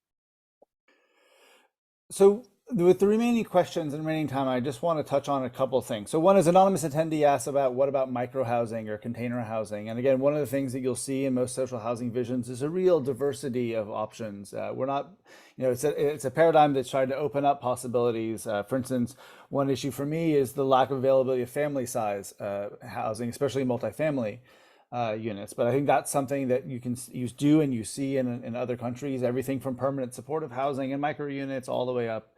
So with the remaining questions and remaining time, I just want to touch on a couple of things. So one is anonymous attendee asks about what about micro housing or container housing? And again, one of the things that you'll see in most social housing visions is a real diversity of options. We're not, it's a paradigm that's trying to open up possibilities. For instance, one issue for me is the lack of availability of family size housing, especially multifamily units. But I think that's something that you do and you see in other countries, everything from permanent supportive housing and micro units all the way up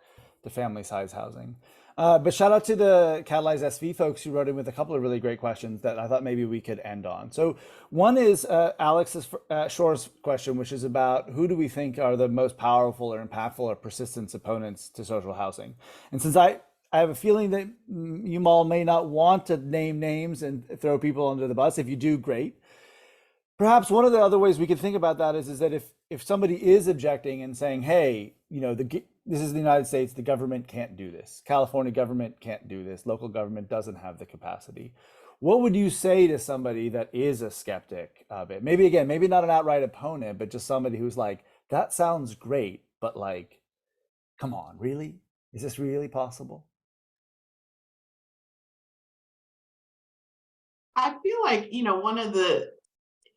to family size housing. But shout out to the Catalyze SV folks who wrote in with a couple of really great questions that I thought maybe we could end on. So one is Alex's Shore's question, which is about who do we think are the most powerful or impactful or persistent opponents to social housing? And since I have a feeling that you all may not want to name names and throw people under the bus. If you do, great. Perhaps one of the other ways we could think about that is that if somebody is objecting and saying, hey, this is the United States, the government can't do this. California government can't do this. Local government doesn't have the capacity. What would you say to somebody that is a skeptic of it? Maybe not an outright opponent, but just somebody who's like, that sounds great, but like, come on, really? Is this really possible? I feel like, one of the,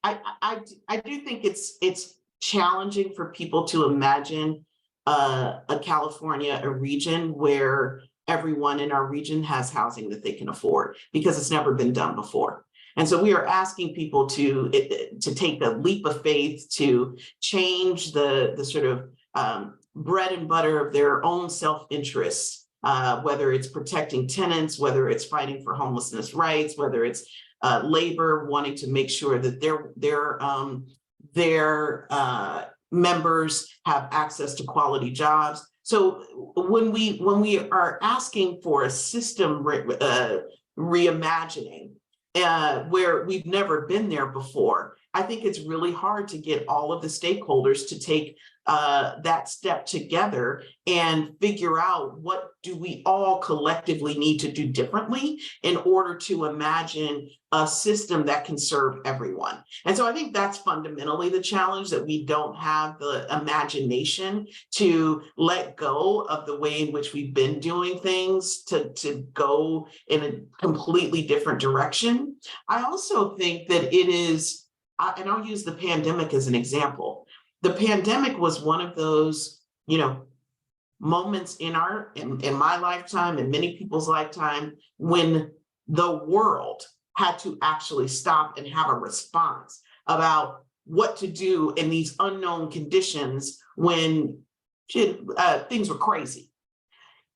I do think it's challenging for people to imagine a California, a region where everyone in our region has housing that they can afford, because it's never been done before. And so we are asking people to take a leap of faith, to change the sort of bread and butter of their own self-interest, whether it's protecting tenants, whether it's fighting for homelessness rights, whether it's labor wanting to make sure that their members have access to quality jobs. So when we are asking for a system reimagining where we've never been there before, I think it's really hard to get all of the stakeholders to take that step together and figure out what do we all collectively need to do differently in order to imagine a system that can serve everyone. And so I think that's fundamentally the challenge, that we don't have the imagination to let go of the way in which we've been doing things to go in a completely different direction. I also think that it is, and I'll use the pandemic as an example. the pandemic was one of those, moments in my lifetime and many people's lifetime when the world had to actually stop and have a response about what to do in these unknown conditions when things were crazy.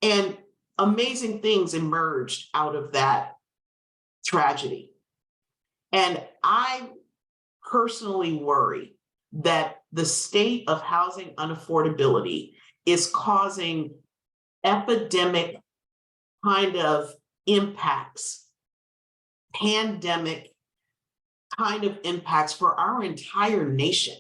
And amazing things emerged out of that tragedy. And I personally worry that the state of housing unaffordability is causing epidemic kind of impacts, pandemic kind of impacts for our entire nation.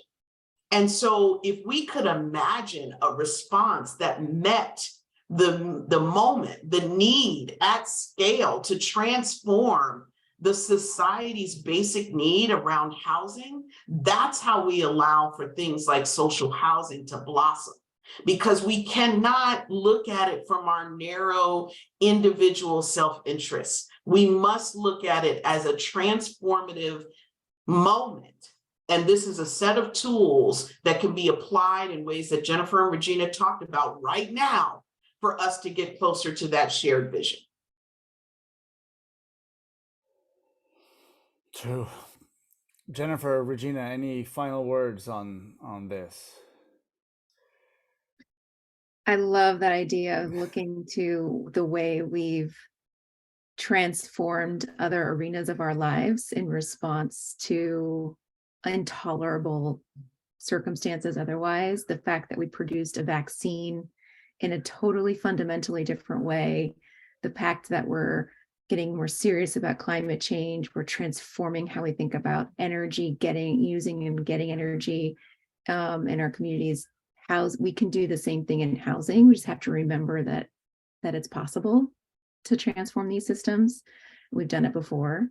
And so if we could imagine a response that met the moment, the need at scale to transform the society's basic need around housing, that's how we allow for things like social housing to blossom. Because we cannot look at it from our narrow individual self-interest. We must look at it as a transformative moment. And this is a set of tools that can be applied in ways that Jennifer and Regina talked about right now for us to get closer to that shared vision. True. Jennifer, Regina, any final words on this? I love that idea of looking to the way we've transformed other arenas of our lives in response to intolerable circumstances otherwise. The fact that we produced a vaccine in a totally fundamentally different way, the fact that we're getting more serious about climate change, we're transforming how we think about energy, using and getting energy in our communities. We can do the same thing in housing. We just have to remember that it's possible to transform these systems. We've done it before,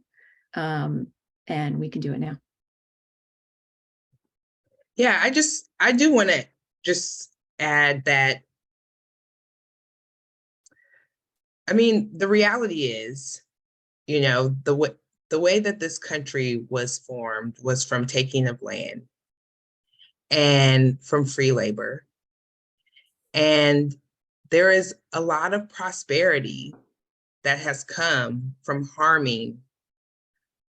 and we can do it now. Yeah, I do want to just add that, I mean, the reality is, the way that this country was formed was from taking of land and from free labor. And there is a lot of prosperity that has come from harming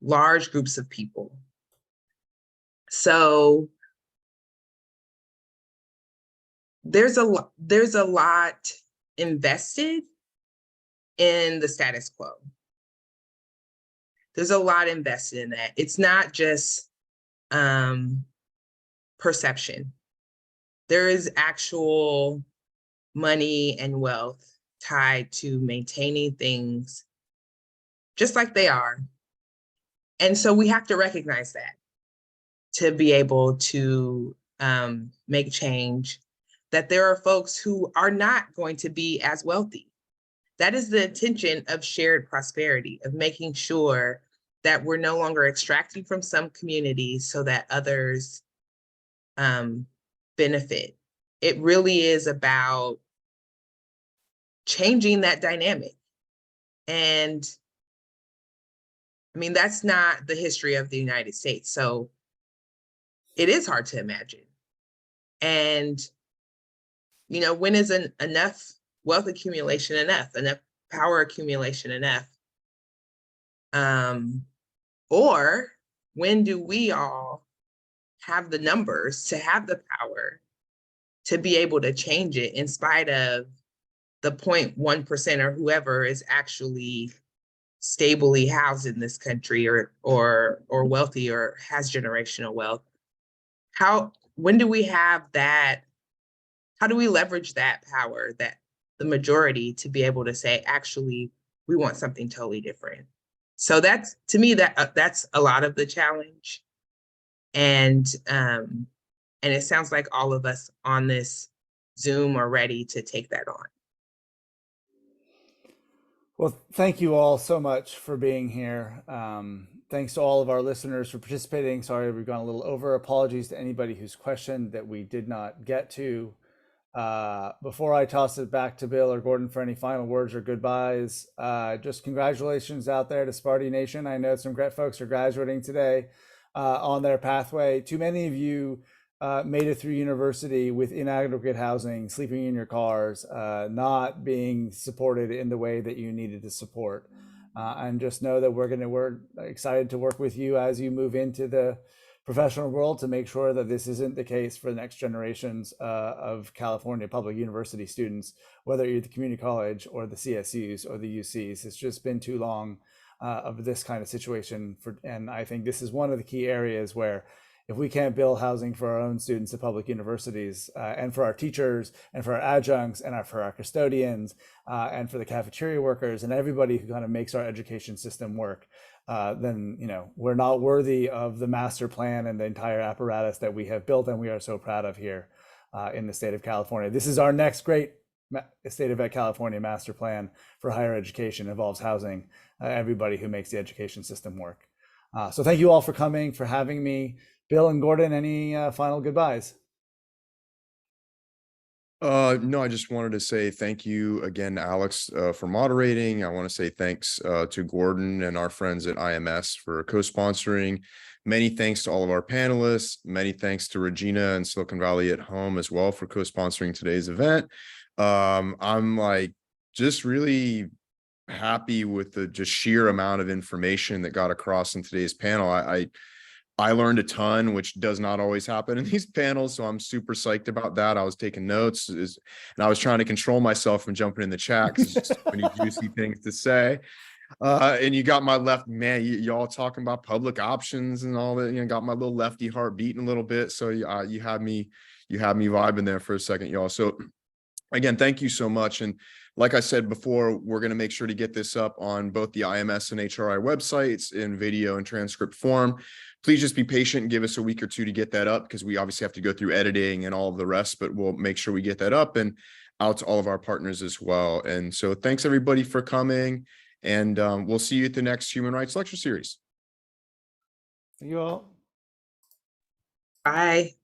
large groups of people. So there's a lot invested in the status quo. There's a lot invested in that. It's not just perception. There is actual money and wealth tied to maintaining things just like they are. And so we have to recognize that to be able to make change, that there are folks who are not going to be as wealthy. That is the intention of shared prosperity, of making sure that we're no longer extracting from some communities so that others benefit. It really is about changing that dynamic. And I mean, that's not the history of the United States. So it is hard to imagine. And, when is enough wealth accumulation enough power accumulation enough? Or when do we all have the numbers to have the power to be able to change it in spite of the 0.1% or whoever is actually stably housed in this country or wealthy or has generational wealth? When do we have that? How do we leverage that power, that the majority, to be able to say, actually, we want something totally different? So that's, to me, that's a lot of the challenge. And it sounds like all of us on this Zoom are ready to take that on. Well, thank you all so much for being here. Thanks to all of our listeners for participating. Sorry, we've gone a little over. Apologies to anybody who's questioned that we did not get to. Before I toss it back to Bill or Gordon for any final words or goodbyes, just congratulations out there to Sparty Nation. I know some great folks are graduating today on their pathway. Too many of you made it through university with inadequate housing, sleeping in your cars, not being supported in the way that you needed to support. And just know that we're excited to work with you as you move into the professional world to make sure that this isn't the case for the next generations of California public university students, whether you're at the community college or the CSUs or the UCs. It's just been too long of this kind of situation. And I think this is one of the key areas where if we can't build housing for our own students at public universities and for our teachers and for our adjuncts and for our custodians and for the cafeteria workers and everybody who kind of makes our education system work, then we're not worthy of the master plan and the entire apparatus that we have built and we are so proud of here in the state of California. This is our next great state of California master plan for higher education. It involves housing everybody who makes the education system work. So thank you all for coming, for having me. Bill and Gordon, any final goodbyes? No, I just wanted to say thank you again, Alex, for moderating. I want to say thanks to Gordon and our friends at IMS for co-sponsoring. Many thanks to all of our panelists. Many thanks to Regina and Silicon Valley at Home as well for co-sponsoring today's event. I'm just really happy with the just sheer amount of information that got across in today's panel. I learned a ton, which does not always happen in these panels. So I'm super psyched about that. I was taking notes and I was trying to control myself from jumping in the chat because there's just so many juicy things to say. And you got my left, man, y'all talking about public options and all that, got my little lefty heart beating a little bit. So you had me vibing there for a second, y'all. So again, thank you so much. And like I said before, we're going to make sure to get this up on both the IMS and HRI websites in video and transcript form. Please just be patient and give us a week or two to get that up because we obviously have to go through editing and all of the rest, but we'll make sure we get that up and out to all of our partners as well. And so thanks everybody for coming, and we'll see you at the next Human Rights Lecture Series. Thank you all. Bye.